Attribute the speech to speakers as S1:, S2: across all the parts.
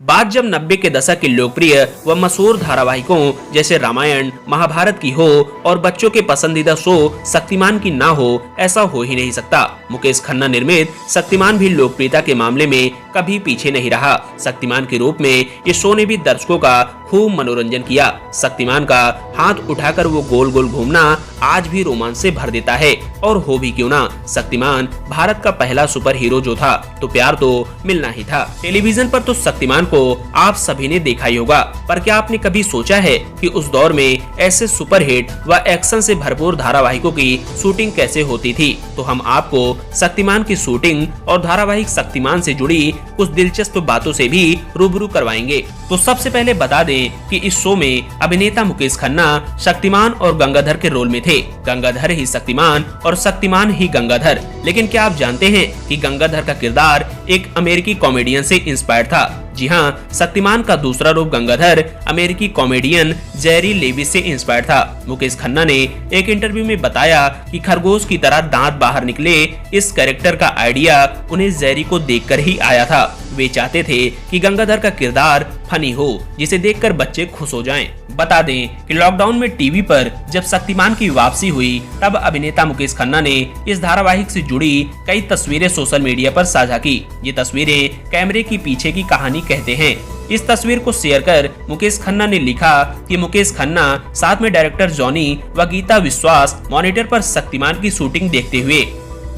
S1: बात जब 90 के दशक के लोकप्रिय व मशहूर धारावाहिकों जैसे रामायण महाभारत की हो और बच्चों के पसंदीदा शो शक्तिमान की ना हो, ऐसा हो ही नहीं सकता। मुकेश खन्ना निर्मित शक्तिमान भी लोकप्रियता के मामले में कभी पीछे नहीं रहा। शक्तिमान के रूप में इस शो ने भी दर्शकों का खूब मनोरंजन किया। शक्तिमान का हाथ उठाकर वो गोल गोल घूमना आज भी रोमांच से भर देता है। और हो भी क्यों ना, शक्तिमान भारत का पहला सुपर हीरो जो था तो प्यार तो मिलना ही था। टेलीविजन पर तो शक्तिमान को आप सभी ने देखा ही होगा, पर क्या आपने कभी सोचा है कि उस दौर में ऐसे सुपरहिट व एक्शन से भरपूर धारावाहिकों की शूटिंग कैसे होती थी। तो हम आपको शक्तिमान की शूटिंग और धारावाहिक शक्तिमान से जुड़ी कुछ दिलचस्प बातों से भी रूबरू करवाएंगे। तो सबसे पहले बता दें कि इस शो में अभिनेता मुकेश खन्ना शक्तिमान और गंगाधर के रोल में थे। गंगाधर ही शक्तिमान और शक्तिमान ही गंगाधर। लेकिन क्या आप जानते हैं कि गंगाधर का किरदार एक अमेरिकी कॉमेडियन से इंस्पायर्ड था। जी हाँ, शक्तिमान का दूसरा रूप गंगाधर अमेरिकी कॉमेडियन जेरी लेविस से इंस्पायर्ड था। मुकेश खन्ना ने एक इंटरव्यू में बताया कि खरगोश की तरह दांत बाहर निकले इस कैरेक्टर का आइडिया उन्हें जेरी को देखकर ही आया था। वे चाहते थे कि गंगाधर का किरदार फनी हो, जिसे देखकर बच्चे खुश हो जाएं। बता दें कि लॉकडाउन में टीवी पर जब शक्तिमान की वापसी हुई, तब अभिनेता मुकेश खन्ना ने इस धारावाहिक से जुड़ी कई तस्वीरें सोशल मीडिया पर साझा की। ये तस्वीरें कैमरे की पीछे की कहानी कहते हैं। इस तस्वीर को शेयर कर मुकेश खन्ना ने लिखा कि मुकेश खन्ना साथ में डायरेक्टर जॉनी व गीता विश्वास मॉनिटर पर शक्तिमान की शूटिंग देखते हुए।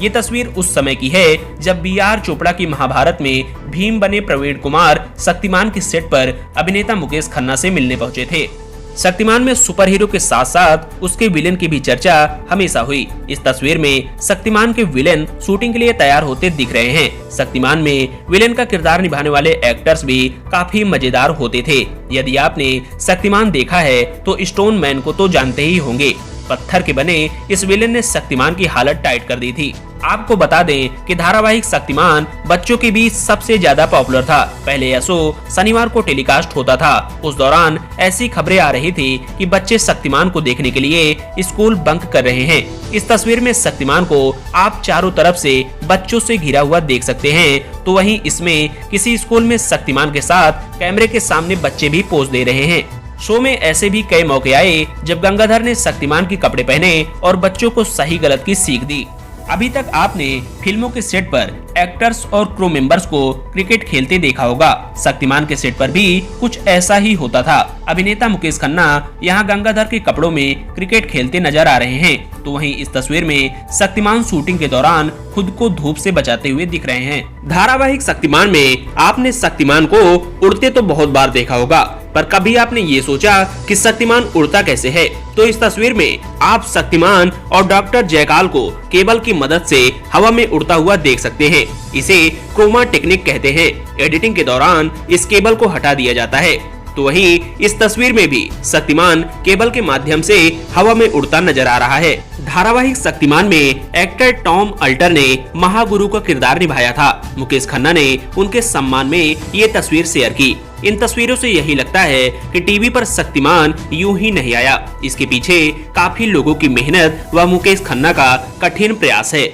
S1: ये तस्वीर उस समय की है जब बी.आर. चोपड़ा की महाभारत में भीम बने प्रवीण कुमार शक्तिमान के सेट पर अभिनेता मुकेश खन्ना से मिलने पहुंचे थे। शक्तिमान में सुपर हीरो के साथ साथ उसके विलेन की भी चर्चा हमेशा हुई। इस तस्वीर में शक्तिमान के विलेन शूटिंग के लिए तैयार होते दिख रहे हैं। शक्तिमान में विलेन का किरदार निभाने वाले एक्टर्स भी काफी मजेदार होते थे। यदि आपने शक्तिमान देखा है तो स्टोन मैन को तो जानते ही होंगे। पत्थर के बने इस विलेन ने शक्तिमान की हालत टाइट कर दी थी। आपको बता दें कि धारावाहिक शक्तिमान बच्चों के बीच सबसे ज्यादा पॉपुलर था। पहले यह शो शनिवार को टेलीकास्ट होता था। उस दौरान ऐसी खबरें आ रही थी कि बच्चे शक्तिमान को देखने के लिए स्कूल बंक कर रहे हैं। इस तस्वीर में शक्तिमान को आप चारों तरफ से बच्चों से घिरा हुआ देख सकते हैं। तो वहीं इसमें किसी स्कूल में शक्तिमान के साथ कैमरे के सामने बच्चे भी पोज दे रहे हैं। शो में ऐसे भी कई मौके आए जब गंगाधर ने शक्तिमान के कपड़े पहने और बच्चों को सही गलत की सीख दी। अभी तक आपने फिल्मों के सेट पर एक्टर्स और क्रू मेंबर्स को क्रिकेट खेलते देखा होगा। शक्तिमान के सेट पर भी कुछ ऐसा ही होता था। अभिनेता मुकेश खन्ना यहाँ गंगाधर के कपड़ों में क्रिकेट खेलते नजर आ रहे हैं। तो वहीं इस तस्वीर में शक्तिमान शूटिंग के दौरान खुद को धूप से बचाते हुए दिख रहे हैं। धारावाहिक शक्तिमान में आपने शक्तिमान को उड़ते तो बहुत बार देखा होगा, पर कभी आपने ये सोचा कि शक्तिमान उड़ता कैसे है? तो इस तस्वीर में आप शक्तिमान और डॉक्टर जयकाल को केबल की मदद से हवा में उड़ता हुआ देख सकते हैं। इसे क्रोमा टेक्निक कहते हैं। एडिटिंग के दौरान इस केबल को हटा दिया जाता है। तो वहीं इस तस्वीर में भी शक्तिमान केबल के माध्यम से हवा में उड़ता नजर आ रहा है। धारावाहिक शक्तिमान में एक्टर टॉम अल्टर ने महागुरु का किरदार निभाया था। मुकेश खन्ना ने उनके सम्मान में ये तस्वीर शेयर की। इन तस्वीरों से यही लगता है कि टीवी पर शक्तिमान यूं ही नहीं आया। इसके पीछे काफी लोगों की मेहनत व मुकेश खन्ना का कठिन प्रयास है।